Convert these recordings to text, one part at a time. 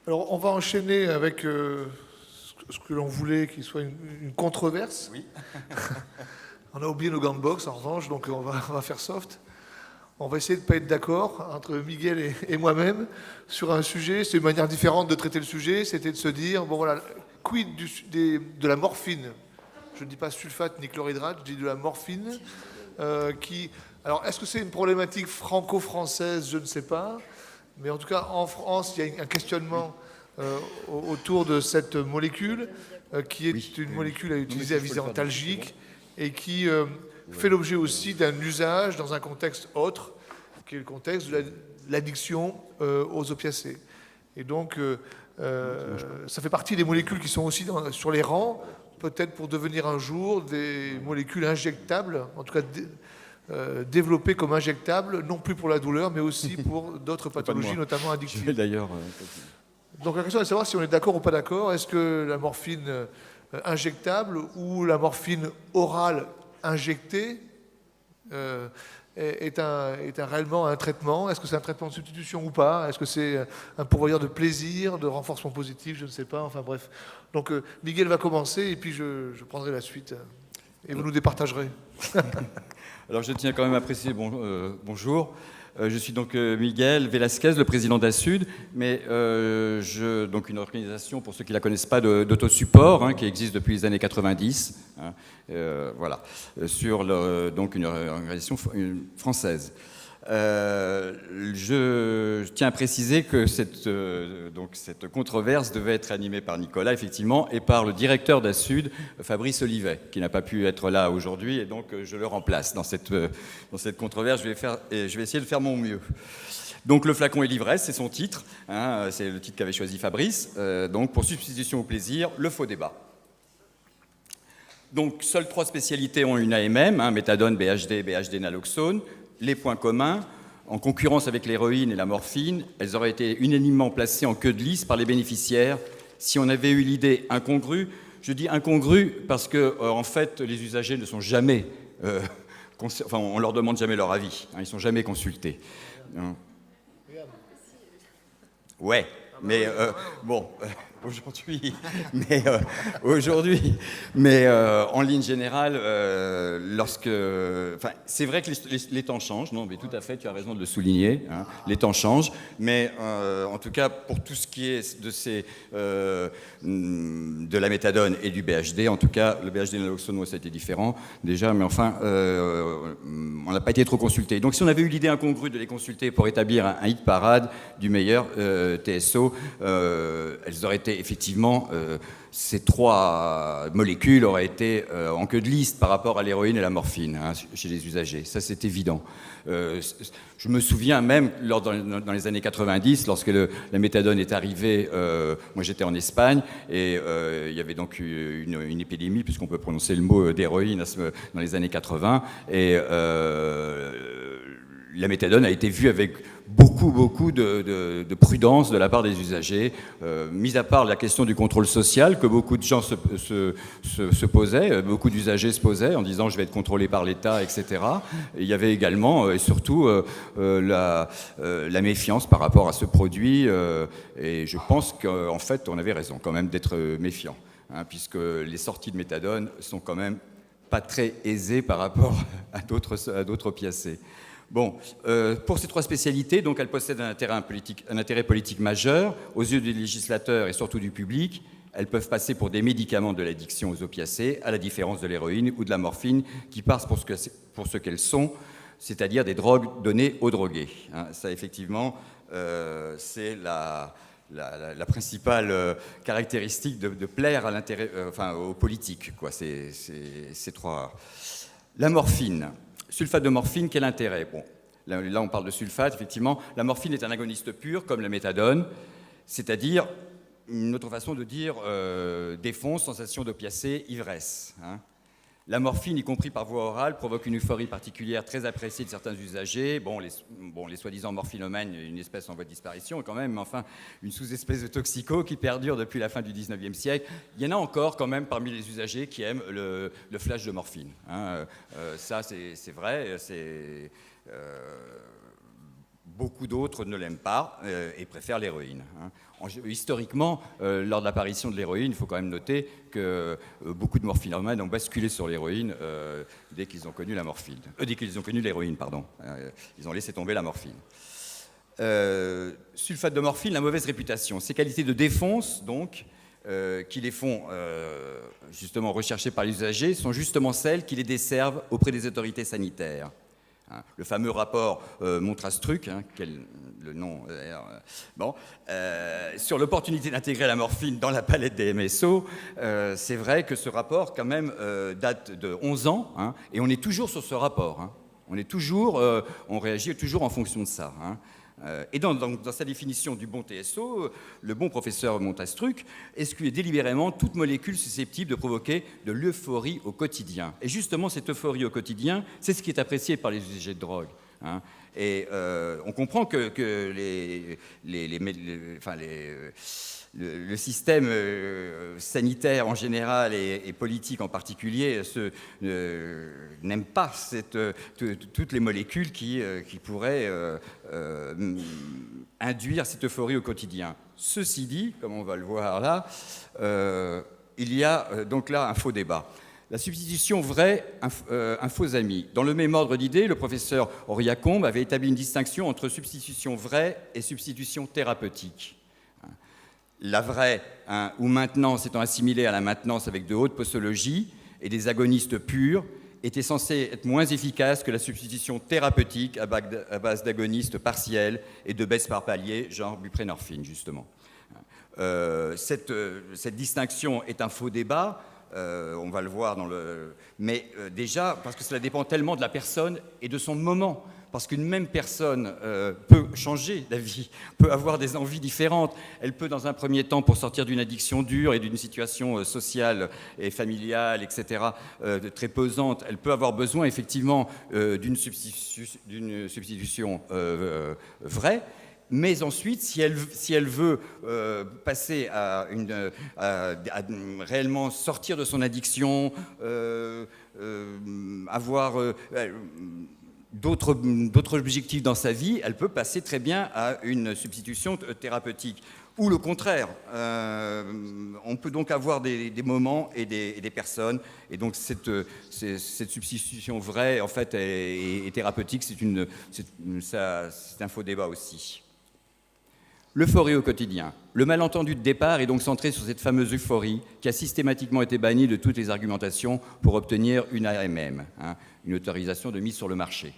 Alors, on va enchaîner avec ce que l'on voulait qu'il soit une controverse. Oui. On a oublié nos gants de boxe, en revanche, donc on va faire soft. On va essayer de ne pas être d'accord entre Miguel et moi-même sur un sujet. C'est une manière différente de traiter le sujet. C'était de se dire, bon voilà, quid de la morphine. Je ne dis pas sulfate ni chlorhydrate, je dis de la morphine. Alors, est-ce que c'est une problématique franco-française? Je ne sais pas. Mais en tout cas, en France, il y a un questionnement autour de cette molécule, qui est une molécule à utiliser à visée antalgique et qui fait l'objet aussi d'un usage dans un contexte autre, qui est le contexte de l'addiction aux opiacés. Et donc, ça fait partie des molécules qui sont aussi sur les rangs, peut-être pour devenir un jour des molécules injectables, en tout cas développées comme injectables, non plus pour la douleur, mais aussi pour d'autres pathologies, notamment addictives. D'ailleurs. Donc la question est de savoir si on est d'accord ou pas d'accord. Est-ce que la morphine injectable ou la morphine orale injectée est réellement un traitement? Est-ce que c'est un traitement de substitution ou pas? Est-ce que c'est un pourvoyeur de plaisir, de renforcement positif? Je ne sais pas. Enfin bref. Donc Miguel va commencer et puis je prendrai la suite. Et vous nous départagerez. Alors je tiens quand même à préciser bonjour. Je suis donc Miguel Velasquez, le président d'Assud, mais donc une organisation, pour ceux qui ne la connaissent pas, d'autosupport, qui existe depuis les années 90, voilà, donc une organisation française. Je tiens à préciser que cette controverse devait être animée par Nicolas, effectivement, et par le directeur d'Assud, Fabrice Olivet, qui n'a pas pu être là aujourd'hui, et donc je le remplace dans cette controverse. Je vais essayer de faire mon mieux. Donc le flacon et l'ivresse, c'est son titre, c'est le titre qu'avait choisi Fabrice. Donc pour substitution au plaisir, le faux débat. Donc seules 3 spécialités ont une AMM, méthadone, BHD, BHD naloxone. Les points communs, en concurrence avec l'héroïne et la morphine, elles auraient été unanimement placées en queue de liste par les bénéficiaires si on avait eu l'idée incongrue. Je dis incongrue parce que, en fait, les usagers ne sont jamais... on ne leur demande jamais leur avis, ils ne sont jamais consultés. Ouais, mais bon... en ligne générale, c'est vrai que les temps changent, non, mais tout à fait, tu as raison de le souligner, les temps changent, mais en tout cas, pour tout ce qui est de la méthadone et du BHD, en tout cas, le BHD naloxone, ça a été différent déjà, mais enfin, on n'a pas été trop consultés. Donc si on avait eu l'idée incongrue de les consulter pour établir un hit parade du meilleur TSO, elles auraient été effectivement, ces 3 molécules auraient été en queue de liste par rapport à l'héroïne et la morphine chez les usagers. Ça, c'est évident. Je me souviens même, dans les années 90, lorsque la méthadone est arrivée, moi j'étais en Espagne, et il y avait donc une épidémie, puisqu'on peut prononcer le mot d'héroïne dans les années 80, et la méthadone a été vue avec beaucoup de prudence de la part des usagers, mis à part la question du contrôle social que beaucoup de gens se posaient, beaucoup d'usagers se posaient en disant je vais être contrôlé par l'État, etc. Et il y avait également et surtout la méfiance par rapport à ce produit, et je pense qu'en fait on avait raison quand même d'être méfiant, puisque les sorties de méthadone sont quand même pas très aisées par rapport à d'autres opiacés. Bon, pour ces 3 spécialités, donc, elles possèdent un intérêt politique majeur aux yeux des législateurs et surtout du public. Elles peuvent passer pour des médicaments de l'addiction aux opiacés, à la différence de l'héroïne ou de la morphine, qui passent pour ce qu'elles sont, c'est-à-dire des drogues données aux drogués. Ça, effectivement, c'est la principale caractéristique de plaire à l'intérêt, aux politiques, quoi. Ces 3. La morphine. Sulfate de morphine, quel intérêt? Bon, là, on parle de sulfate, effectivement. La morphine est un agoniste pur, comme la méthadone, c'est-à-dire, une autre façon de dire, défonce, sensation d'opiacé, ivresse. La morphine, y compris par voie orale, provoque une euphorie particulière très appréciée de certains usagers. Les soi-disant morphinomanes, une espèce en voie de disparition quand même, mais enfin, une sous-espèce de toxico qui perdure depuis la fin du 19e siècle. Il y en a encore quand même parmi les usagers qui aiment le flash de morphine. Ça, c'est vrai. beaucoup d'autres ne l'aiment pas et préfèrent l'héroïne. Historiquement, lors de l'apparition de l'héroïne, il faut quand même noter que beaucoup de morphinomanes ont basculé sur l'héroïne dès qu'ils ont connu la morphine. Dès qu'ils ont connu l'héroïne, pardon. Ils ont laissé tomber la morphine. Sulfate de morphine, la mauvaise réputation. Ses qualités de défonce, donc, qui les font justement rechercher par les usagers, sont justement celles qui les desservent auprès des autorités sanitaires. Le fameux rapport Montrastruc, le nom, sur l'opportunité d'intégrer la morphine dans la palette des MSO, c'est vrai que ce rapport, quand même, date de 11 ans, et on est toujours sur ce rapport. On réagit toujours en fonction de ça. Et dans sa définition du bon TSO, le bon professeur Montastruc exclut délibérément toute molécule susceptible de provoquer de l'euphorie au quotidien. Et justement, cette euphorie au quotidien, c'est ce qui est apprécié par les usagers de drogue. Et on comprend que le système sanitaire en général et politique en particulier n'aime pas toutes les molécules qui pourraient induire cette euphorie au quotidien. Ceci dit, comme on va le voir là, il y a donc là un faux débat. La substitution vraie, un faux ami. Dans le même ordre d'idées, le professeur Auriacombe avait établi une distinction entre substitution vraie et substitution thérapeutique. La vraie, ou maintenance étant assimilée à la maintenance avec de hautes posologies et des agonistes purs, était censée être moins efficace que la substitution thérapeutique à base d'agonistes partiels et de baisse par palier, genre buprenorphine, justement. Cette distinction est un faux débat, on va le voir mais déjà, parce que cela dépend tellement de la personne et de son moment. Parce qu'une même personne peut changer d'avis, peut avoir des envies différentes. Elle peut, dans un premier temps, pour sortir d'une addiction dure et d'une situation sociale et familiale, etc., très pesante, elle peut avoir besoin, effectivement, d'une substitution vraie. Mais ensuite, si elle veut passer à réellement sortir de son addiction, avoir d'autres objectifs dans sa vie, elle peut passer très bien à une substitution thérapeutique. Ou le contraire. On peut donc avoir des moments et des personnes. Et donc cette substitution vraie, en fait, et thérapeutique, c'est un faux débat aussi. L'euphorie au quotidien. Le malentendu de départ est donc centré sur cette fameuse euphorie qui a systématiquement été bannie de toutes les argumentations pour obtenir une AMM, une autorisation de mise sur le marché.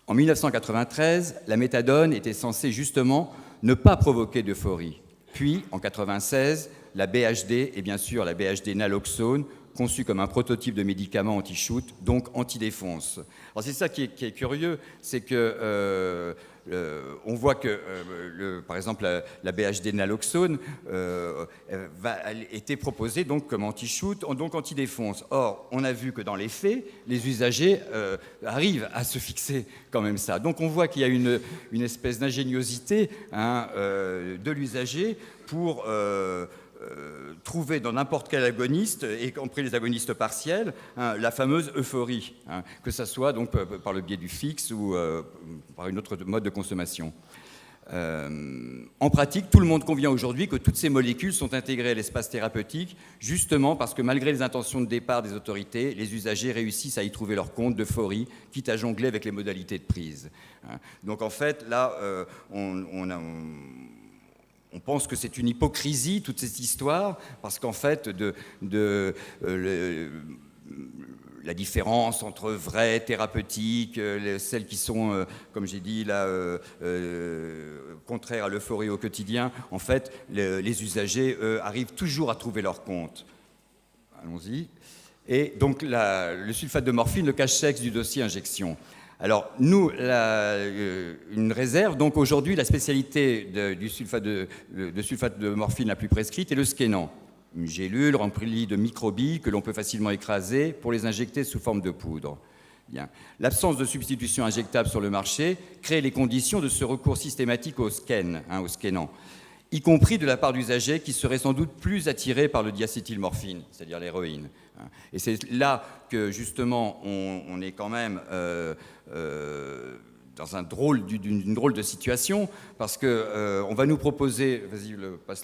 En 1993, la méthadone était censée justement ne pas provoquer d'euphorie. Puis, en 1996, la BHD, et bien sûr la BHD naloxone, conçue comme un prototype de médicament anti-shoot, donc anti-défonce. Alors c'est ça qui est curieux, c'est que on voit que, par exemple, la BHD naloxone elle était proposée donc comme anti-shoot, donc anti-défonce. Or, on a vu que dans les faits, les usagers arrivent à se fixer quand même ça. Donc on voit qu'il y a une espèce d'ingéniosité de l'usager pour trouver dans n'importe quel agoniste, y compris les agonistes partiels, la fameuse euphorie, que ce soit donc par le biais du fixe ou par une autre mode de consommation. En pratique, tout le monde convient aujourd'hui que toutes ces molécules sont intégrées à l'espace thérapeutique, justement parce que malgré les intentions de départ des autorités, les usagers réussissent à y trouver leur compte d'euphorie, quitte à jongler avec les modalités de prise. Donc en fait, là, on pense que c'est une hypocrisie, toute cette histoire, parce qu'en fait, la différence entre vraies thérapeutiques, celles qui sont, comme j'ai dit, là, contraires à l'euphorie au quotidien, en fait, les usagers arrivent toujours à trouver leur compte. Allons-y. Et donc, le sulfate de morphine, le cache-sexe du dossier injection. Alors, nous, une réserve, donc aujourd'hui, la spécialité de sulfate de morphine la plus prescrite est le Skénan. Une gélule remplie de microbilles que l'on peut facilement écraser pour les injecter sous forme de poudre. Bien. L'absence de substitution injectable sur le marché crée les conditions de ce recours systématique au Skénan, y compris de la part d'usagers qui seraient sans doute plus attirés par le diacétylmorphine, c'est-à-dire l'héroïne. Et c'est là que, justement, on est quand même d'une drôle de situation, parce qu'on va nous proposer, vas-y, passe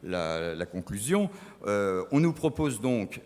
la conclusion, on nous propose donc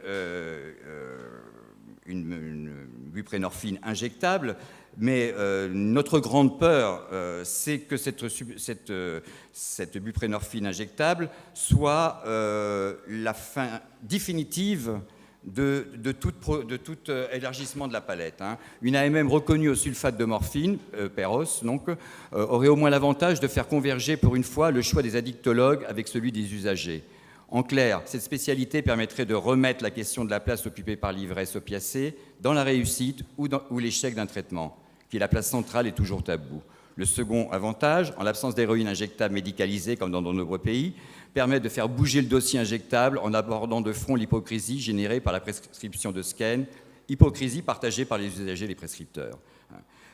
une buprenorphine injectable, mais notre grande peur, c'est que cette buprenorphine injectable soit la fin définitive de tout élargissement de la palette. Une AMM reconnue au sulfate de morphine, Peros, donc, aurait au moins l'avantage de faire converger pour une fois le choix des addictologues avec celui des usagers. En clair, cette spécialité permettrait de remettre la question de la place occupée par l'ivresse opiacée dans la réussite ou l'échec d'un traitement, qui la place centrale est toujours tabou. Le second avantage, en l'absence d'héroïne injectable médicalisée comme dans de nombreux pays, permet de faire bouger le dossier injectable en abordant de front l'hypocrisie générée par la prescription de Skene, hypocrisie partagée par les usagers et les prescripteurs.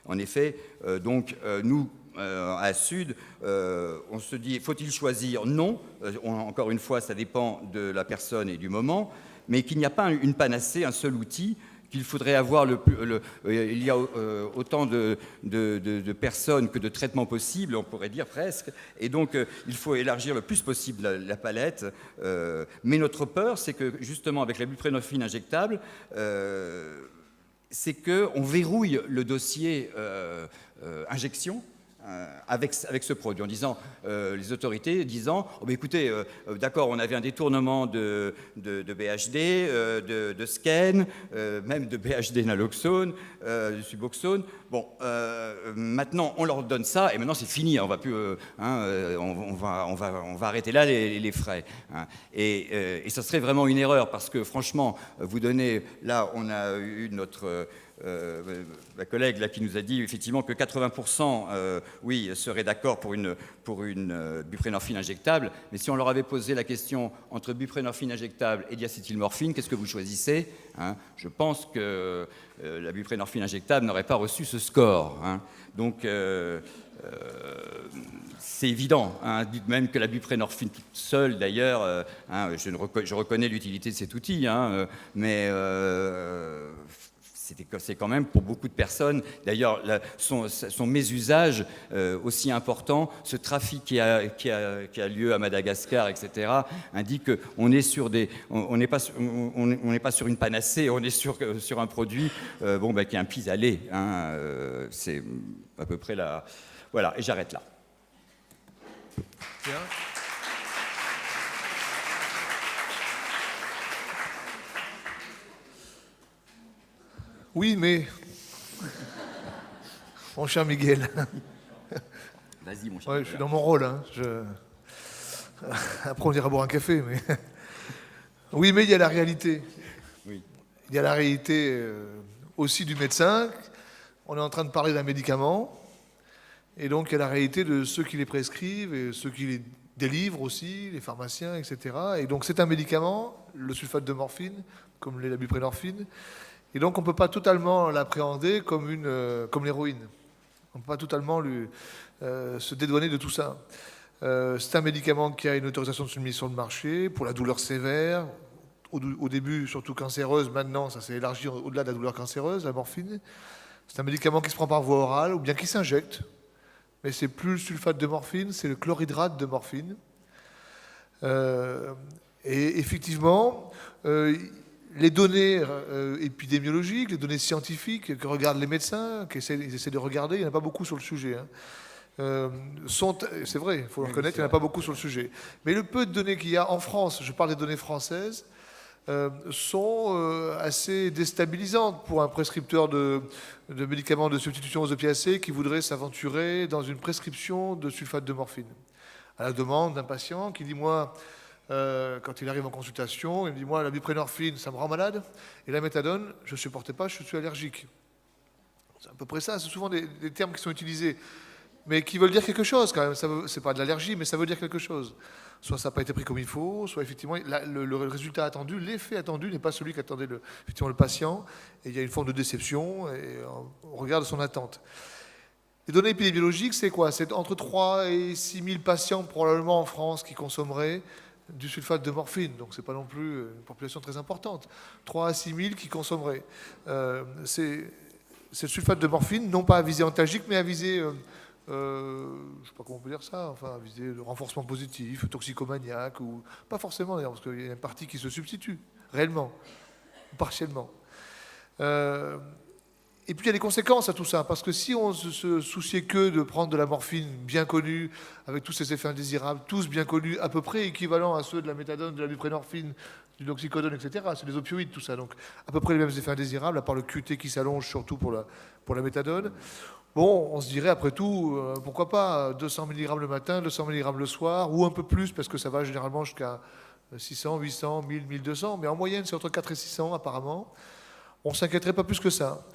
En effet, nous, à Sud, on se dit, faut-il choisir? Non. Encore une fois, ça dépend de la personne et du moment, mais qu'il n'y a pas une panacée, un seul outil, qu'il faudrait avoir il y a autant de personnes que de traitements possibles, on pourrait dire presque, et donc il faut élargir le plus possible la palette. Mais notre peur, c'est que justement avec la buprenorphine injectable, c'est qu'on verrouille le dossier injection avec ce produit, en disant, les autorités disant, oh, bah, écoutez, d'accord, on avait un détournement de BHD, de Skene, même de BHD naloxone, de Suboxone. Bon, maintenant on leur donne ça et maintenant c'est fini, on va plus, on va arrêter là les frais. Et ça serait vraiment une erreur parce que franchement, vous donnez, là on a eu notre ma collègue là, qui nous a dit effectivement que 80% oui, seraient d'accord pour une buprenorphine injectable, mais si on leur avait posé la question entre buprenorphine injectable et diacétylmorphine, qu'est-ce que vous choisissez? Je pense que la buprenorphine injectable n'aurait pas reçu ce score. Donc c'est évident, même que la buprenorphine toute seule d'ailleurs, je reconnais l'utilité de cet outil, mais c'est quand même pour beaucoup de personnes, d'ailleurs son mésusage aussi important, ce trafic qui a lieu à Madagascar, etc., indique qu'on est sur on n'est pas sur une panacée, on est sur un produit qui est un pis-aller. C'est à peu près là. Voilà, et j'arrête là. Bien. Oui, mais... Mon cher Miguel. Vas-y, mon cher Miguel. Je suis dans mon rôle. Après, on ira boire un café. Mais... Oui, mais il y a la réalité. Oui. Il y a la réalité aussi du médecin. On est en train de parler d'un médicament. Et donc, il y a la réalité de ceux qui les prescrivent et ceux qui les délivrent aussi, les pharmaciens, etc. Et donc, c'est un médicament, le sulfate de morphine, comme la buprenorphine. Et donc, on ne peut pas totalement l'appréhender comme l'héroïne. On ne peut pas totalement se dédouaner de tout ça. C'est un médicament qui a une autorisation de mise sur le marché pour la douleur sévère, au début surtout cancéreuse, maintenant ça s'est élargi au-delà de la douleur cancéreuse, la morphine. C'est un médicament qui se prend par voie orale ou bien qui s'injecte, mais c'est plus le sulfate de morphine, c'est le chlorhydrate de morphine. Et effectivement, les données épidémiologiques, les données scientifiques que regardent les médecins, qu'ils essaient de regarder, il n'y en a pas beaucoup sur le sujet. C'est vrai, il faut le reconnaître, il n'y en a pas beaucoup sur le sujet. Mais le peu de données qu'il y a en France, je parle des données françaises, sont assez déstabilisantes pour un prescripteur de médicaments de substitution aux opiacés qui voudrait s'aventurer dans une prescription de sulfate de morphine. À la demande d'un patient qui dit, moi... quand il arrive en consultation, il me dit, moi, la buprenorphine, ça me rend malade, et la méthadone, je ne supportais pas, je suis allergique. C'est à peu près ça, c'est souvent des termes qui sont utilisés, mais qui veulent dire quelque chose quand même. Ce n'est pas de l'allergie, mais ça veut dire quelque chose. Soit ça n'a pas été pris comme il faut, soit effectivement, le résultat attendu, l'effet attendu n'est pas celui qu'attendait effectivement le patient, et il y a une forme de déception, et on regarde son attente. Les données épidémiologiques, c'est quoi? C'est entre 3 et 6 000 patients probablement en France qui consommeraient du sulfate de morphine, donc ce n'est pas non plus une population très importante. 3 à 6 000 qui consommeraient. c'est le sulfate de morphine, non pas à visée antalgique, mais à visée, je ne sais pas comment on peut dire ça, enfin, à visée de renforcement positif, toxicomaniaque, ou pas forcément d'ailleurs, parce qu'il y a une partie qui se substitue, réellement, ou partiellement. Et puis il y a des conséquences à tout ça, parce que si on se souciait que de prendre de la morphine bien connue, avec tous ses effets indésirables, tous bien connus, à peu près équivalents à ceux de la méthadone, de la buprenorphine, du oxycodone, etc., c'est des opioïdes tout ça, donc à peu près les mêmes effets indésirables, à part le QT qui s'allonge surtout pour la méthadone. Bon, on se dirait après tout, pourquoi pas 200 mg le matin, 200 mg le soir, ou un peu plus, parce que ça va généralement jusqu'à 600, 800, 1000, 1200, mais en moyenne c'est entre 4 et 600 apparemment. On ne s'inquiéterait pas plus que ça.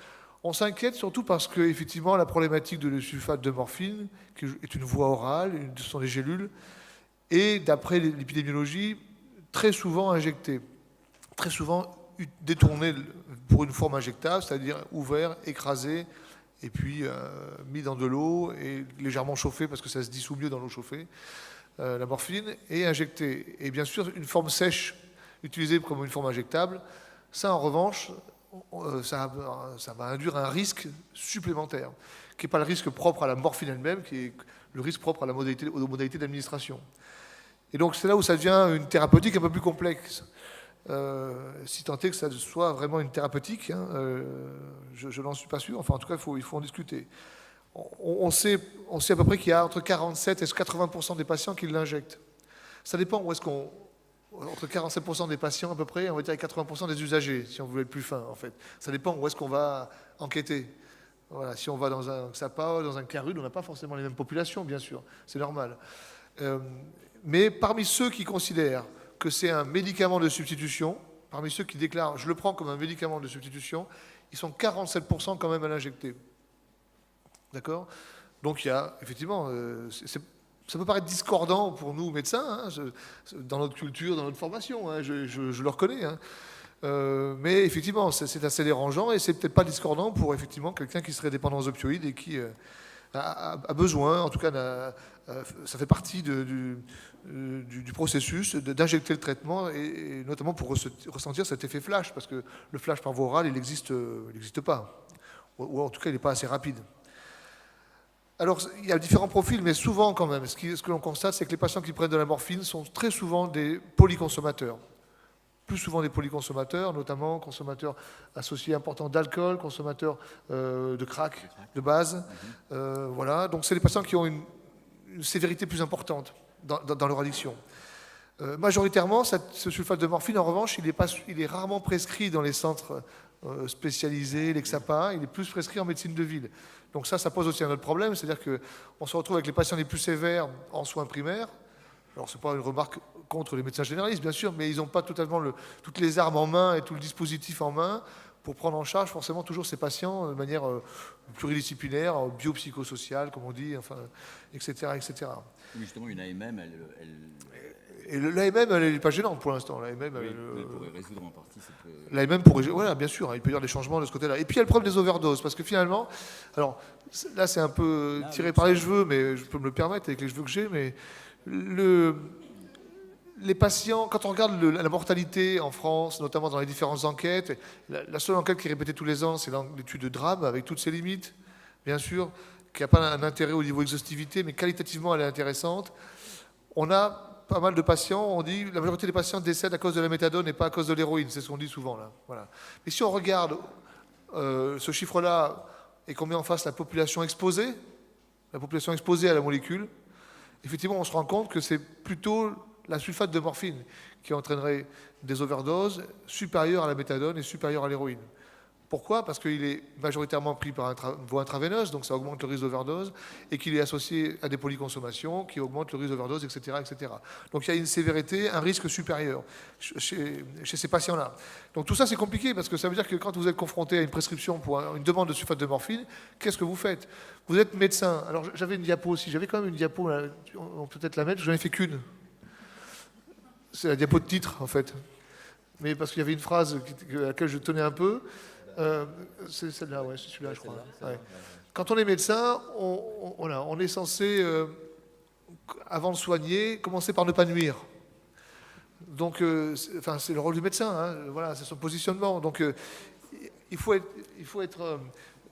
On s'inquiète surtout parce que, effectivement, la problématique de le sulfate de morphine, qui est une voie orale, ce sont des gélules, et d'après l'épidémiologie, très souvent injectée, très souvent détournée pour une forme injectable, c'est-à-dire ouvert, écrasé, et puis mis dans de l'eau et légèrement chauffé parce que ça se dissout mieux dans l'eau chauffée, la morphine, et injectée. Et bien sûr, une forme sèche utilisée comme une forme injectable, ça en revanche, ça va induire un risque supplémentaire, qui n'est pas le risque propre à la morphine elle-même, qui est le risque propre aux modalités d'administration. Et donc c'est là où ça devient une thérapeutique un peu plus complexe. Si tant est que ça soit vraiment une thérapeutique, hein, je n'en suis pas sûr. Enfin, en tout cas, il faut en discuter. On sait à peu près qu'il y a entre 47 et 80% des patients qui l'injectent. Ça dépend où est-ce qu'on... Entre 47% des patients à peu près, on va dire 80% des usagers, si on voulait être plus fin, en fait. Ça dépend où est-ce qu'on va enquêter. Voilà, si on va dans un XAPA, dans un CARUD, on n'a pas forcément les mêmes populations, bien sûr. C'est normal. Mais parmi ceux qui considèrent que c'est un médicament de substitution, parmi ceux qui déclarent « je le prends comme un médicament de substitution », ils sont 47% quand même à l'injecter. D'accord ? Donc il y a, effectivement, ça peut paraître discordant pour nous, médecins, hein, dans notre culture, dans notre formation, hein, je le reconnais. Hein. Mais effectivement, c'est assez dérangeant et c'est peut-être pas discordant pour effectivement quelqu'un qui serait dépendant aux opioïdes et qui a besoin, en tout cas, ça fait partie du processus d'injecter le traitement et notamment pour ressentir cet effet flash, parce que le flash par voie orale, il n'existe pas, ou en tout cas, il n'est pas assez rapide. Alors, il y a différents profils, mais souvent quand même, ce que l'on constate, c'est que les patients qui prennent de la morphine sont très souvent des polyconsommateurs. Plus souvent des polyconsommateurs, notamment consommateurs associés importants d'alcool, consommateurs de crack de base. Voilà. Donc, c'est des patients qui ont une sévérité plus importante dans leur addiction. Majoritairement, ce sulfate de morphine, en revanche, il est rarement prescrit dans les centres spécialisés, les XAPA, il est plus prescrit en médecine de ville. Donc ça pose aussi un autre problème, c'est-à-dire qu'on se retrouve avec les patients les plus sévères en soins primaires. Alors ce n'est pas une remarque contre les médecins généralistes, bien sûr, mais ils n'ont pas totalement toutes les armes en main et tout le dispositif en main pour prendre en charge forcément toujours ces patients de manière pluridisciplinaire, biopsychosociale, comme on dit, enfin, etc., etc. Oui, justement, une AMM, Et l'AMM, elle n'est pas gênante pour l'instant. L'AMM, elle pourrait résoudre en partie cette... L'AMM pourrait... Voilà, bien sûr, il peut y avoir des changements de ce côté-là. Et puis il y a le problème des overdoses, parce que finalement... Alors, là, c'est un peu tiré par les cheveux, mais je peux me le permettre avec les cheveux que j'ai, mais les patients, quand on regarde la mortalité en France, notamment dans les différentes enquêtes, la seule enquête qui est répétée tous les ans, c'est l'étude de DRAB, avec toutes ses limites, bien sûr, qui n'a pas un intérêt au niveau exhaustivité, mais qualitativement, elle est intéressante. On a pas mal de patients, on dit la majorité des patients décèdent à cause de la méthadone et pas à cause de l'héroïne, c'est ce qu'on dit souvent là. Voilà. Mais si on regarde ce chiffre-là et qu'on met en face la population exposée à la molécule, effectivement on se rend compte que c'est plutôt la sulfate de morphine qui entraînerait des overdoses supérieures à la méthadone et supérieures à l'héroïne. Pourquoi ? Parce qu'il est majoritairement pris par une voie intraveineuse, donc ça augmente le risque d'overdose, et qu'il est associé à des polyconsommations qui augmentent le risque d'overdose, etc., etc. Donc il y a une sévérité, un risque supérieur chez ces patients-là. Donc tout ça c'est compliqué, parce que ça veut dire que quand vous êtes confronté à une prescription pour une demande de sulfate de morphine, qu'est-ce que vous faites ? Vous êtes médecin. Alors j'avais une diapo aussi, j'avais quand même une diapo, on peut peut-être la mettre, je n'en ai fait qu'une. C'est la diapo de titre, en fait. Mais parce qu'il y avait une phrase à laquelle je tenais un peu. C'est celle-là, ouais, c'est celui-là, je crois. Ouais. Quand on est médecin, on est censé, avant de soigner, commencer par ne pas nuire. Donc, c'est le rôle du médecin, hein, voilà, c'est son positionnement. Donc, il faut être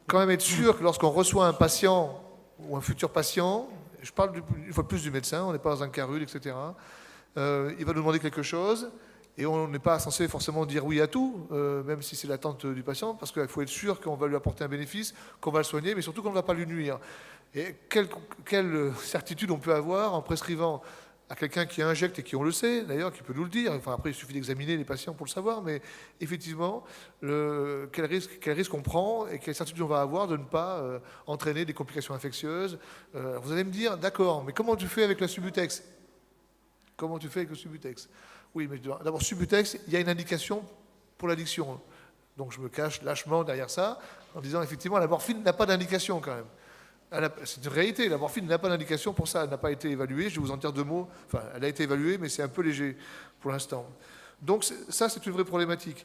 quand même être sûr que lorsqu'on reçoit un patient ou un futur patient, je parle une fois de plus du médecin, on n'est pas dans un carul, etc., il va nous demander quelque chose, et on n'est pas censé forcément dire oui à tout, même si c'est l'attente du patient, parce qu'il faut être sûr qu'on va lui apporter un bénéfice, qu'on va le soigner, mais surtout qu'on ne va pas lui nuire. Et quelle certitude on peut avoir en prescrivant à quelqu'un qui injecte, et qui on le sait d'ailleurs, qui peut nous le dire, enfin après il suffit d'examiner les patients pour le savoir, mais effectivement, quel risque on prend et quelle certitude on va avoir de ne pas entraîner des complications infectieuses. Vous allez me dire, d'accord, mais comment tu fais avec la Subutex? Comment tu fais avec le Subutex? Oui, mais d'abord, Subutex, il y a une indication pour l'addiction. Donc je me cache lâchement derrière ça, en disant effectivement, la morphine n'a pas d'indication quand même. C'est une réalité, la morphine n'a pas d'indication pour ça, elle n'a pas été évaluée, je vais vous en dire 2 mots, enfin elle a été évaluée mais c'est un peu léger pour l'instant. Donc ça c'est une vraie problématique.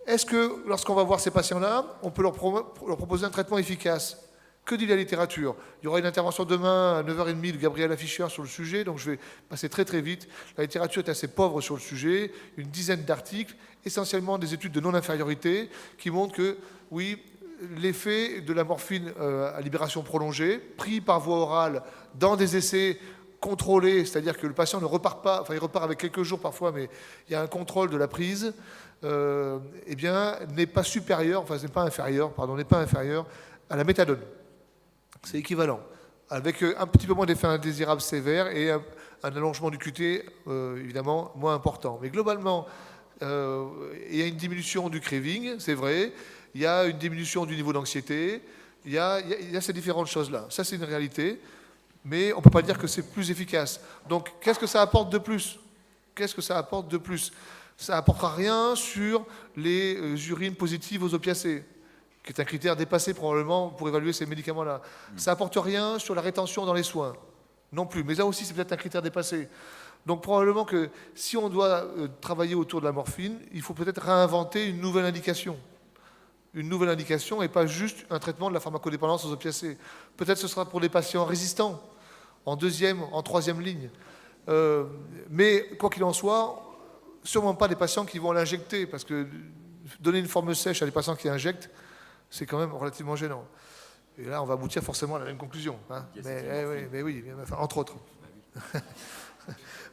Est-ce que lorsqu'on va voir ces patients-là, on peut leur proposer un traitement efficace? Que dit la littérature? Il y aura une intervention demain à 9h30 de Gabriel Fischer sur le sujet, donc je vais passer très très vite. La littérature est assez pauvre sur le sujet, une dizaine d'articles, essentiellement des études de non-infériorité, qui montrent que, oui, l'effet de la morphine à libération prolongée, pris par voie orale dans des essais contrôlés, c'est-à-dire que le patient ne repart pas, enfin il repart avec quelques jours parfois, mais il y a un contrôle de la prise, eh bien, n'est pas supérieur, enfin n'est pas inférieur, pardon, n'est pas inférieur à la méthadone. C'est équivalent, avec un petit peu moins d'effets indésirables sévères et un allongement du QT, évidemment, moins important. Mais globalement, il y a une diminution du craving, c'est vrai, il y a une diminution du niveau d'anxiété, il y a ces différentes choses-là. Ça, c'est une réalité, mais on ne peut pas dire que c'est plus efficace. Donc, qu'est-ce que ça apporte de plus? Qu'est-ce que ça apporte de plus? Ça n'apportera rien sur les urines positives aux opiacés, qui est un critère dépassé probablement pour évaluer ces médicaments-là. Ça n'apporte rien sur la rétention dans les soins, non plus. Mais là aussi, c'est peut-être un critère dépassé. Donc probablement que si on doit travailler autour de la morphine, il faut peut-être réinventer une nouvelle indication. Une nouvelle indication et pas juste un traitement de la pharmacodépendance aux opiacés. Peut-être ce sera pour des patients résistants, en 2e, en 3e ligne. Mais quoi qu'il en soit, sûrement pas des patients qui vont l'injecter, parce que donner une forme sèche à des patients qui injectent, c'est quand même relativement gênant. Et là, on va aboutir forcément à la même conclusion. Hein. Mais oui, enfin, entre autres.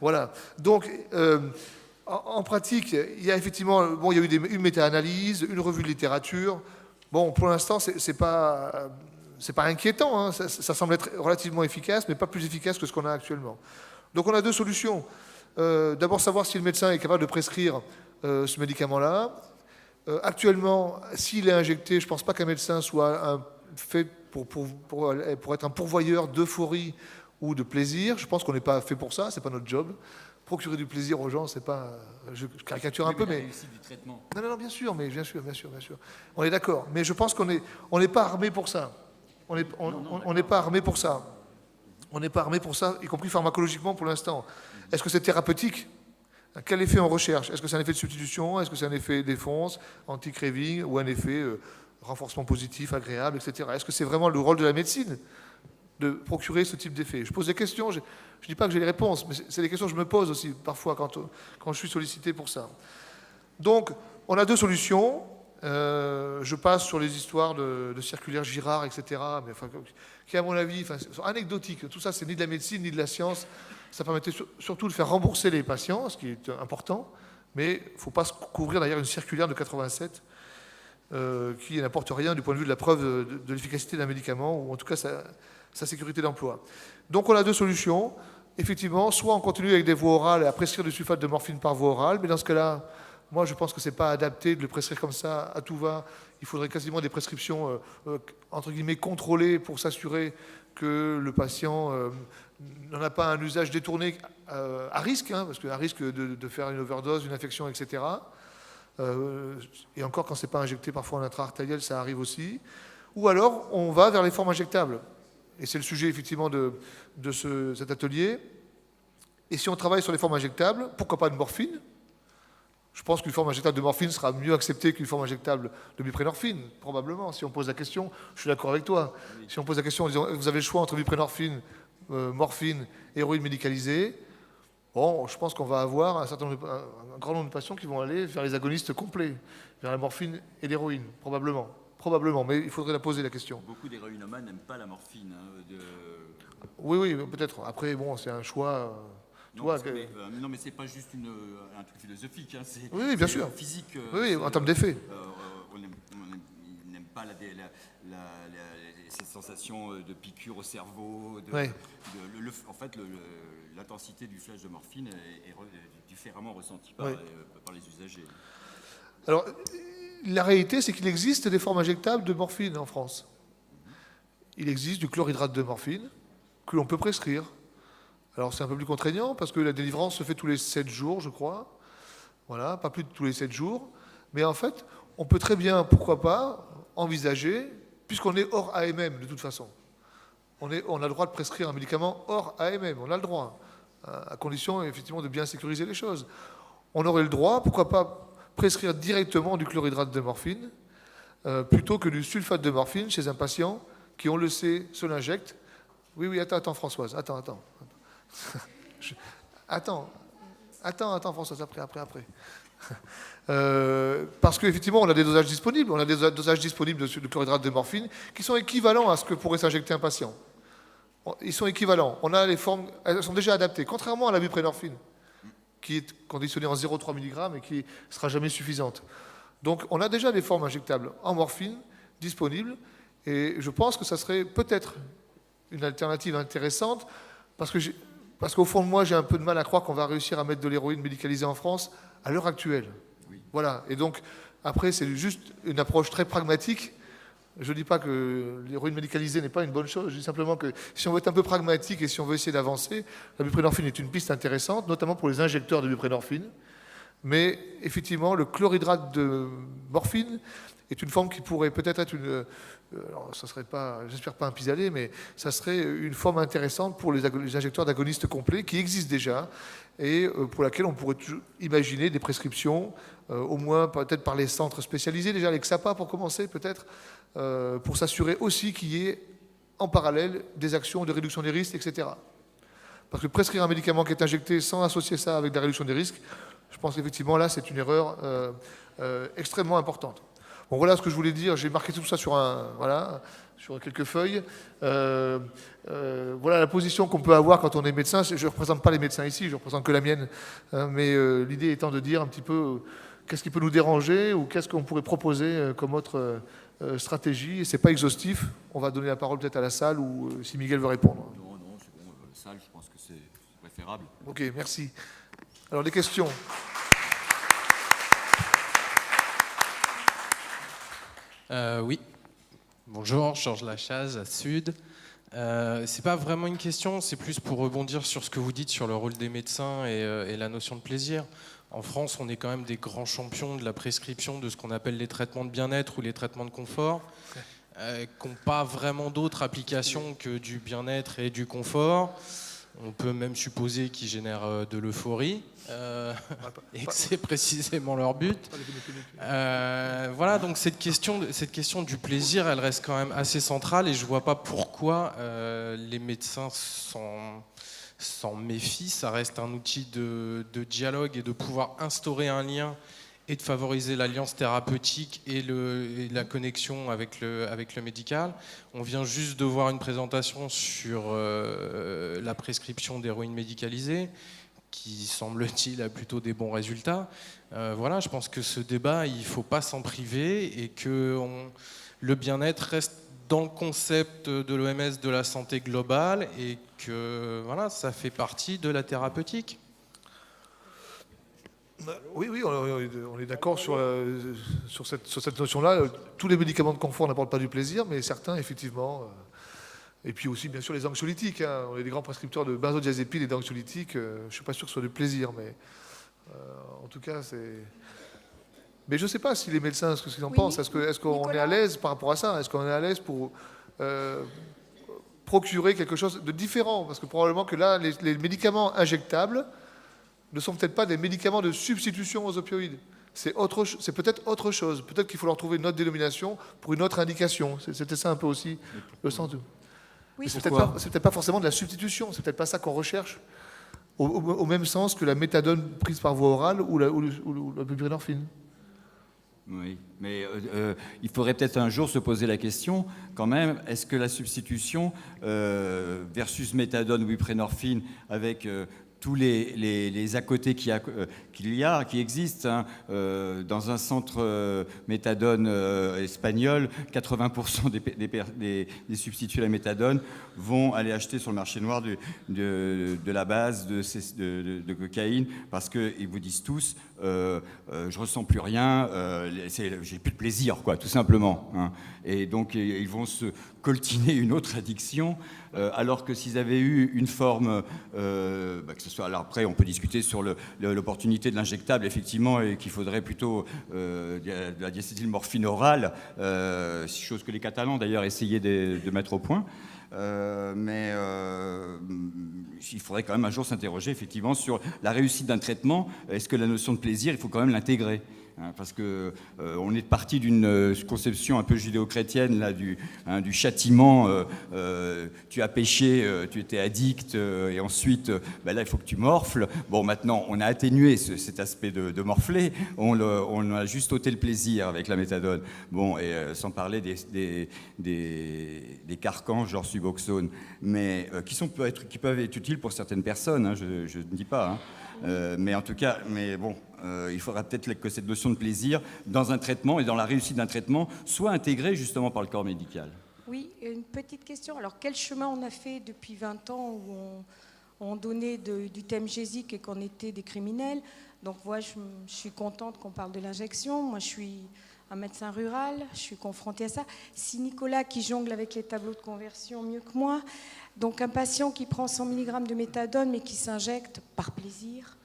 Voilà. Donc, en pratique, il y a effectivement, bon, il y a eu une méta-analyse, une revue de littérature. Bon, pour l'instant, c'est pas inquiétant. Hein. Ça semble être relativement efficace, mais pas plus efficace que ce qu'on a actuellement. Donc, on a 2 solutions. D'abord, savoir si le médecin est capable de prescrire ce médicament-là. Actuellement, s'il est injecté, je ne pense pas qu'un médecin soit fait pour être un pourvoyeur d'euphorie ou de plaisir. Je pense qu'on n'est pas fait pour ça, c'est pas notre job. Procurer du plaisir aux gens, c'est pas. Je caricature un peu, mais. Du traitement. Non, bien sûr, bien sûr. On est d'accord, mais je pense qu'on n'est pas armé pour ça. On n'est pas armé pour ça. On n'est pas armé pour ça, y compris pharmacologiquement pour l'instant. Est-ce que c'est thérapeutique? Quel effet on recherche? Est-ce que c'est un effet de substitution? Est-ce que c'est un effet défense, anti-craving, ou un effet renforcement positif, agréable, etc. Est-ce que c'est vraiment le rôle de la médecine de procurer ce type d'effet? Je pose des questions, je ne dis pas que j'ai les réponses, mais c'est des questions que je me pose aussi parfois quand je suis sollicité pour ça. Donc, on a 2 solutions. Je passe sur les histoires de circulaires Girard, etc., mais, enfin, qui, à mon avis, sont anecdotiques. Tout ça, c'est ni de la médecine, ni de la science. Ça permettait surtout de faire rembourser les patients, ce qui est important, mais il ne faut pas se couvrir derrière une circulaire de 87 qui n'apporte rien du point de vue de la preuve de l'efficacité d'un médicament, ou en tout cas sa sécurité d'emploi. Donc on a 2 solutions. Effectivement, soit on continue avec des voies orales et à prescrire du sulfate de morphine par voie orale, mais dans ce cas-là, moi je pense que ce n'est pas adapté de le prescrire comme ça à tout va. Il faudrait quasiment des prescriptions entre guillemets contrôlées pour s'assurer que le patient n'en a pas un usage détourné à risque, hein, parce qu'à risque de faire une overdose, une infection, etc. Et encore quand ce n'est pas injecté parfois en intra-artériel, ça arrive aussi. Ou alors on va vers les formes injectables. Et c'est le sujet effectivement de cet atelier. Et si on travaille sur les formes injectables, pourquoi pas de morphine? Je pense qu'une forme injectable de morphine sera mieux acceptée qu'une forme injectable de buprenorphine, probablement. Si on pose la question, je suis d'accord avec toi. Si on pose la question en disant vous avez le choix entre buprenorphine, morphine, héroïne médicalisée, bon, je pense qu'on va avoir un grand nombre de patients qui vont aller vers les agonistes complets, vers la morphine et l'héroïne, probablement. Probablement, mais il faudrait la poser la question. Beaucoup d'héroïnomanes n'aiment pas la morphine. Oui, peut-être. Après, bon, c'est un choix. Non, mais c'est pas juste un truc philosophique. Hein, oui, bien sûr. Physique. Oui, en termes d'effet. On n'aime pas ces sensations de piqûre au cerveau. En fait, l'intensité du flash de morphine est différemment ressentie par les usagers. Alors, la réalité, c'est qu'il existe des formes injectables de morphine en France. Il existe du chlorhydrate de morphine que l'on peut prescrire. Alors, c'est un peu plus contraignant parce que la délivrance se fait tous les 7 jours, je crois. Voilà, pas plus de tous les 7 jours. Mais en fait, on peut très bien, pourquoi pas, envisager, puisqu'on est hors AMM de toute façon. On a le droit de prescrire un médicament hors AMM, on a le droit, à condition effectivement de bien sécuriser les choses. On aurait le droit, pourquoi pas, prescrire directement du chlorhydrate de morphine plutôt que du sulfate de morphine chez un patient qui, on le sait, se l'injecte. Oui, attends Françoise, attends. Attends Françoise, après. Parce qu'effectivement, on a des dosages disponibles. On a des dosages disponibles de chlorhydrate de morphine qui sont équivalents à ce que pourrait s'injecter un patient. Ils sont équivalents. On a les formes, elles sont déjà adaptées, contrairement à la buprenorphine, qui est conditionnée en 0,3 mg et qui ne sera jamais suffisante. Donc, on a déjà des formes injectables en morphine disponibles, et je pense que ça serait peut-être une alternative intéressante, parce qu'au fond de moi, j'ai un peu de mal à croire qu'on va réussir à mettre de l'héroïne médicalisée en France à l'heure actuelle. Oui. Voilà. Et donc, après, c'est juste une approche très pragmatique. Je ne dis pas que l'héroïne médicalisée n'est pas une bonne chose. Je dis simplement que si on veut être un peu pragmatique et si on veut essayer d'avancer, la buprenorphine est une piste intéressante, notamment pour les injecteurs de buprenorphine. Mais effectivement, le chlorhydrate de morphine est une forme qui pourrait peut-être être une... alors, ça serait pas, j'espère pas un pis-aller, mais ça serait une forme intéressante pour les injecteurs d'agonistes complets qui existent déjà et pour laquelle on pourrait imaginer des prescriptions, au moins peut-être par les centres spécialisés, déjà les XAPA pour commencer peut-être, pour s'assurer aussi qu'il y ait en parallèle des actions de réduction des risques, etc. Parce que prescrire un médicament qui est injecté sans associer ça avec de la réduction des risques, je pense qu'effectivement là c'est une erreur extrêmement importante. Bon, voilà ce que je voulais dire. J'ai marqué tout ça sur quelques feuilles. Voilà la position qu'on peut avoir quand on est médecin. Je ne représente pas les médecins ici, je ne représente que la mienne. Mais l'idée étant de dire un petit peu qu'est-ce qui peut nous déranger ou qu'est-ce qu'on pourrait proposer comme autre stratégie. Et ce n'est pas exhaustif. On va donner la parole peut-être à la salle ou si Miguel veut répondre. Non, c'est bon. Salle, je pense que c'est préférable. Ok, merci. Alors, des questions ? Oui. Bonjour, Georges Lachaze, à Sud. C'est pas vraiment une question, c'est plus pour rebondir sur ce que vous dites sur le rôle des médecins et la notion de plaisir. En France, on est quand même des grands champions de la prescription de ce qu'on appelle les traitements de bien-être ou les traitements de confort, qui n'ont pas vraiment d'autres applications que du bien-être et du confort. On peut même supposer qu'ils génèrent de l'euphorie, et que c'est précisément leur but. Voilà, donc cette question du plaisir, elle reste quand même assez centrale, et je ne vois pas pourquoi les médecins s'en méfient. Ça reste un outil de dialogue et de pouvoir instaurer un lien et de favoriser l'alliance thérapeutique et la connexion avec le médical. On vient juste de voir une présentation sur la prescription d'héroïne médicalisée, qui semble-t-il a plutôt des bons résultats. Voilà, je pense que ce débat, il ne faut pas s'en priver et que le bien-être reste dans le concept de l'OMS de la santé globale et que voilà, ça fait partie de la thérapeutique. Oui, on est d'accord sur cette notion-là. Tous les médicaments de confort n'apportent pas du plaisir, mais certains, effectivement. Et puis aussi, bien sûr, les anxiolytiques. Hein. On est des grands prescripteurs de benzodiazépines et d'anxiolytiques. Je ne suis pas sûr que ce soit du plaisir, mais en tout cas, c'est... Mais je ne sais pas si les médecins, ce qu'ils en pensent. Est-ce qu'on est à l'aise par rapport à ça ? Est-ce qu'on est à l'aise pour procurer quelque chose de différent ? Parce que probablement que là, les médicaments injectables ne sont peut-être pas des médicaments de substitution aux opioïdes. C'est peut-être autre chose. Peut-être qu'il faut leur trouver une autre dénomination pour une autre indication. C'était ça un peu aussi le sens de... Oui, c'est peut-être pas forcément de la substitution. C'est peut-être pas ça qu'on recherche au même sens que la méthadone prise par voie orale ou la buprenorphine. Oui, mais il faudrait peut-être un jour se poser la question, quand même, est-ce que la substitution versus méthadone ou buprenorphine avec tous les à côté qui existent, hein, dans un centre méthadone espagnol, 80% des substituts à la méthadone vont aller acheter sur le marché noir de la base de cocaïne, parce qu'ils vous disent tous je ressens plus rien, j'ai plus de plaisir, quoi, tout simplement, hein. Et donc ils vont se coltiner une autre addiction, alors que s'ils avaient eu une forme, que ce soit, alors après on peut discuter sur l'opportunité de l'injectable, effectivement, et qu'il faudrait plutôt de la diacétylmorphine orale, chose que les Catalans d'ailleurs essayaient de mettre au point. Mais il faudrait quand même un jour s'interroger effectivement sur la réussite d'un traitement. Est-ce que la notion de plaisir, il faut quand même l'intégrer, hein, parce que on est parti d'une conception un peu judéo-chrétienne là, du châtiment. Tu as péché, tu étais addict, et ensuite là il faut que tu morfles. Bon, maintenant on a atténué cet aspect de morfler, on a juste ôté le plaisir avec la méthadone. Bon, et sans parler des carcans genre Suboxone, mais qui peuvent être utiles pour certaines personnes, hein, je ne dis pas, hein. Mais en tout cas, il faudra peut-être que cette notion de plaisir dans un traitement et dans la réussite d'un traitement soit intégrée justement par le corps médical. Oui, une petite question. Alors, quel chemin on a fait depuis 20 ans où on donnait du Temgesic et qu'on était des criminels? Donc, moi, je suis contente qu'on parle de l'injection. Moi, je suis un médecin rural, je suis confrontée à ça. Si Nicolas, qui jongle avec les tableaux de conversion mieux que moi, donc un patient qui prend 100 mg de méthadone mais qui s'injecte par plaisir,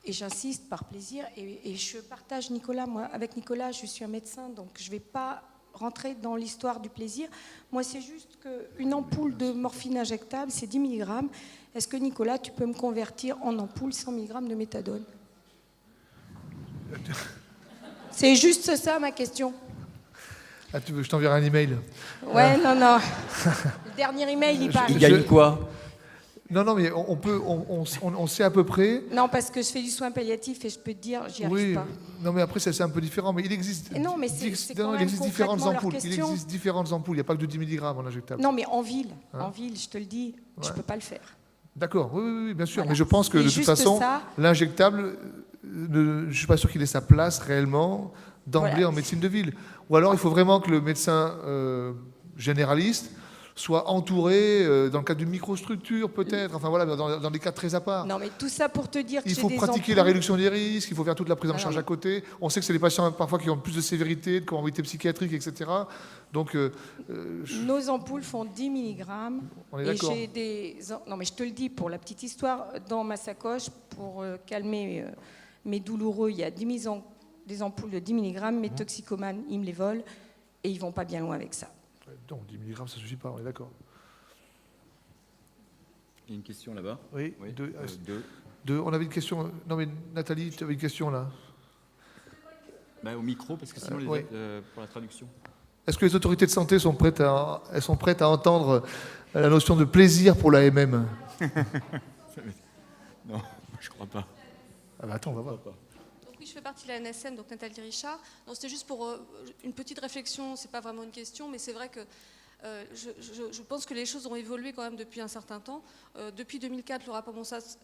et j'insiste, par plaisir, et je partage Nicolas, moi, avec Nicolas, je suis un médecin, donc je ne vais pas rentrer dans l'histoire du plaisir. Moi, c'est juste qu'une ampoule de morphine injectable, c'est 10 mg. Est-ce que, Nicolas, tu peux me convertir en ampoule 100 mg de méthadone? C'est juste ça, ma question. Ah, tu veux que je t'enverrai un email? Ouais, non. Le dernier email, il parle. Il gagne quoi? Non, mais on sait à peu près. Non, parce que je fais du soin palliatif et je peux te dire, j'y arrive pas. Non, mais après, c'est un peu différent. Mais il existe, Non, mais c'est quand il même existe différentes concrètement leur ampoules. Il question. existe différentes ampoules. Il n'y a pas que de 10 mg en injectable. Non, mais en ville, Hein? je te le dis, je peux pas le faire. D'accord, oui, bien sûr. Voilà. Mais je pense que C'est de toute juste façon, ça. l'injectable, je ne suis pas sûr qu'il ait sa place réellement d'emblée Voilà. en médecine de ville. Ou alors, il faut vraiment que le médecin généraliste soit entouré dans le cadre d'une microstructure peut-être, enfin voilà, dans des cas très à part. Non, mais tout ça pour te dire que Il j'ai faut des pratiquer la ampoules. réduction des risques, il faut faire toute la prise en Ah, charge non. à côté. On sait que c'est les patients parfois qui ont plus de sévérité, de comorbidité psychiatrique, etc. Donc, Nos ampoules font 10 mg. on est Et d'accord. j'ai des... Non, mais je te le dis, pour la petite histoire, dans ma sacoche, pour calmer mes douloureux, il y a des ampoules de 10 mg. Mes toxicomanes, ils me les volent et ils vont pas bien loin avec ça. Non, 10 mg, ça ne suffit pas, on est d'accord. Il y a une question là-bas. Oui, Oui, deux. On avait une question. Non, mais Nathalie, tu avais une question là. Au micro, parce que sinon, oui. pour la traduction. Est-ce que les autorités de santé sont prêtes à entendre la notion de plaisir pour la MM? Non, je crois pas. Ah bah attends, on va voir. Donc oui, je fais partie de la NSM, donc Nathalie Richard. Donc c'était juste pour une petite réflexion, c'est pas vraiment une question, mais c'est vrai que je pense que les choses ont évolué quand même depuis un certain temps. Depuis 2004, le rapport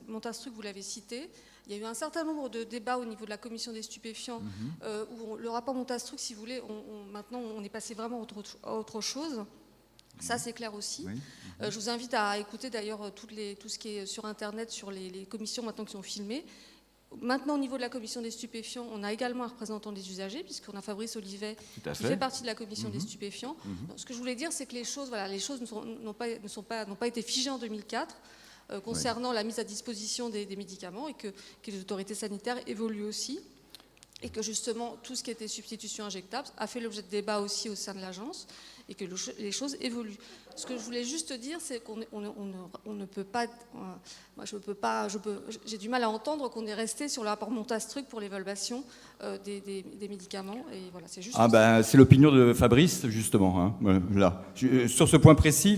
Montastruc, vous l'avez cité, il y a eu un certain nombre de débats au niveau de la commission des stupéfiants, où le rapport Montastruc, si vous voulez, maintenant on est passé vraiment à autre chose. Ça, c'est clair aussi. Oui. Je vous invite à écouter d'ailleurs tout ce qui est sur Internet, sur les commissions maintenant qui sont filmées. Maintenant, au niveau de la commission des stupéfiants, on a également un représentant des usagers, puisqu'on a Fabrice Olivet Tout à qui fait. fait partie de la commission des stupéfiants. Donc, ce que je voulais dire, c'est que les choses n'ont pas été figées en 2004 concernant la mise à disposition des médicaments, et que les autorités sanitaires évoluent aussi. Et que justement, tout ce qui était substitution injectable a fait l'objet de débats aussi au sein de l'agence, et que les choses évoluent. Ce que je voulais juste dire, c'est qu'on ne peut pas... Moi, j'ai du mal à entendre qu'on est resté sur le rapport Montastruc pour l'évaluation des médicaments. Et voilà, c'est juste C'est l'opinion de Fabrice, justement. Hein, là. Sur ce point précis,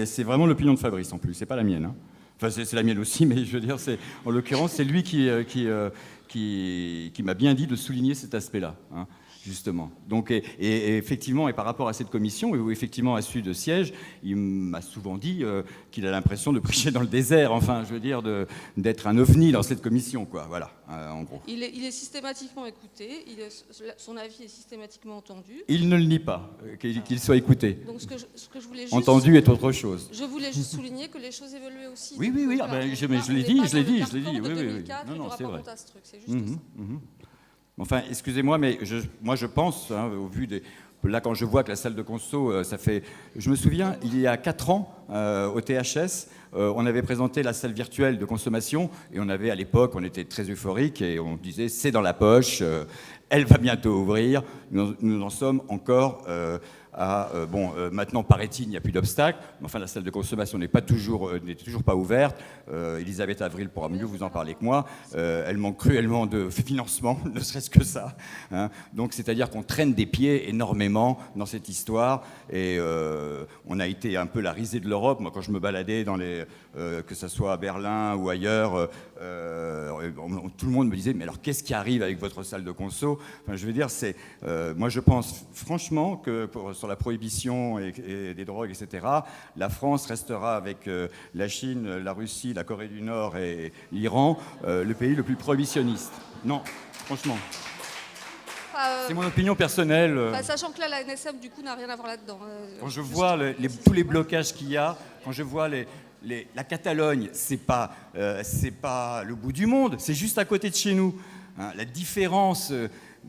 c'est vraiment l'opinion de Fabrice, en plus. C'est pas la mienne. Hein. Enfin, c'est la mienne aussi, mais je veux dire, en l'occurrence, c'est lui qui m'a bien dit de souligner cet aspect-là. Hein. justement. Donc, et effectivement, et par rapport à cette commission, où effectivement Assud siège, il m'a souvent dit qu'il a l'impression de prêcher dans le désert, enfin, je veux dire, d'être un ovni dans cette commission, quoi, voilà, en gros. Il est systématiquement écouté, son avis est systématiquement entendu. Il ne le nie pas, qu'il soit écouté. Donc ce que je voulais juste, Entendu est autre chose. Je voulais juste souligner que les choses évoluaient aussi. Oui, oui, oui, Voilà, je l'ai dit, je l'ai dit. Oui, oui, oui. Non, c'est vrai. C'est juste ça. Enfin, excusez-moi, mais moi je pense, hein, au vu des... Là, quand je vois que la salle de conso, ça fait... Je me souviens, il y a 4 ans, au THS, on avait présenté la salle virtuelle de consommation, et on avait, à l'époque, on était très euphorique, et on disait, c'est dans la poche, elle va bientôt ouvrir. Nous en sommes encore maintenant, paraît-il, il n'y a plus d'obstacles, mais enfin, la salle de consommation n'est toujours pas ouverte. Elisabeth Avril pourra mieux vous en parler que moi. Elle manque cruellement de financement, ne serait-ce que ça. Hein. Donc, c'est-à-dire qu'on traîne des pieds énormément dans cette histoire, et on a été un peu la risée de l'Europe. Moi, quand je me baladais que ce soit à Berlin ou ailleurs, tout le monde me disait, mais alors qu'est-ce qui arrive avec votre salle de conso? Enfin, je veux dire, moi je pense franchement que sur la prohibition et des drogues, etc., la France restera avec la Chine, la Russie, la Corée du Nord et l'Iran, le pays le plus prohibitionniste. Non, franchement. C'est mon opinion personnelle. Sachant que là, la NSM, du coup, n'a rien à voir là-dedans. Quand je vois tous les blocages qu'il y a, quand je vois la Catalogne, c'est pas le bout du monde, c'est juste à côté de chez nous. Hein, la différence,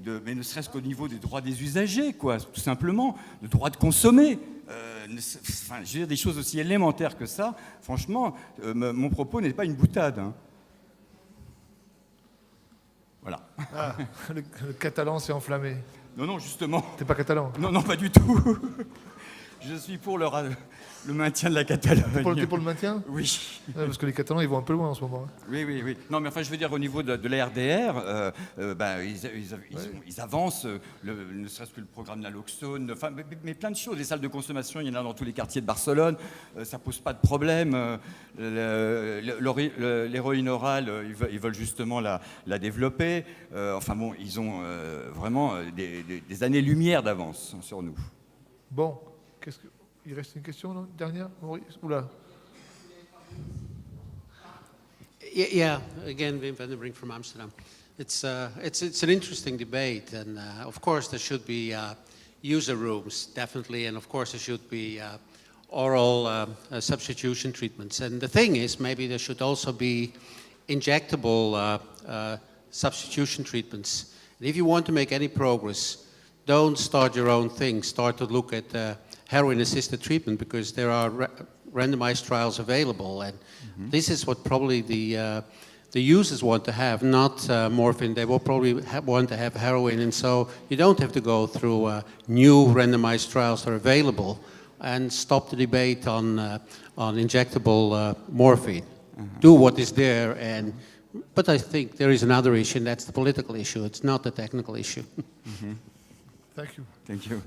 mais ne serait-ce qu'au niveau des droits des usagers, quoi, tout simplement, le droit de consommer. Je veux dire, des choses aussi élémentaires que ça, franchement, mon propos n'est pas une boutade. Hein. Voilà. Ah, le catalan s'est enflammé. Non, justement. T'es pas catalan? Non, pas du tout. Je suis pour le maintien de la Catalogne. T'es pour le maintien? Oui. Parce que les Catalans, ils vont un peu loin en ce moment. Hein. Oui. Non, mais enfin, je veux dire, au niveau de la RDR, ils avancent, ne serait-ce que le programme Naloxone, enfin, mais plein de choses. Les salles de consommation, il y en a dans tous les quartiers de Barcelone, ça pose pas de problème. L'héroïne orale, ils veulent justement la développer. Enfin bon, ils ont vraiment des années-lumière d'avance sur nous. Bon. Il reste une question, non? Dernière, Maurice? Oula. Yeah, again, Wim van der Brink from Amsterdam. It's an interesting debate, and of course there should be user rooms, definitely, and of course there should be oral substitution treatments. And the thing is, maybe there should also be injectable substitution treatments. And if you want to make any progress, don't start your own thing. Start to look at heroin-assisted treatment, because there are randomized trials available, and this is what probably the users want to have, not morphine. They will probably want to have heroin, and so you don't have to go through new randomized trials that are available, and stop the debate on injectable morphine. Do what is there, but I think there is another issue, and that's the political issue. It's not the technical issue. Thank you. Thank you.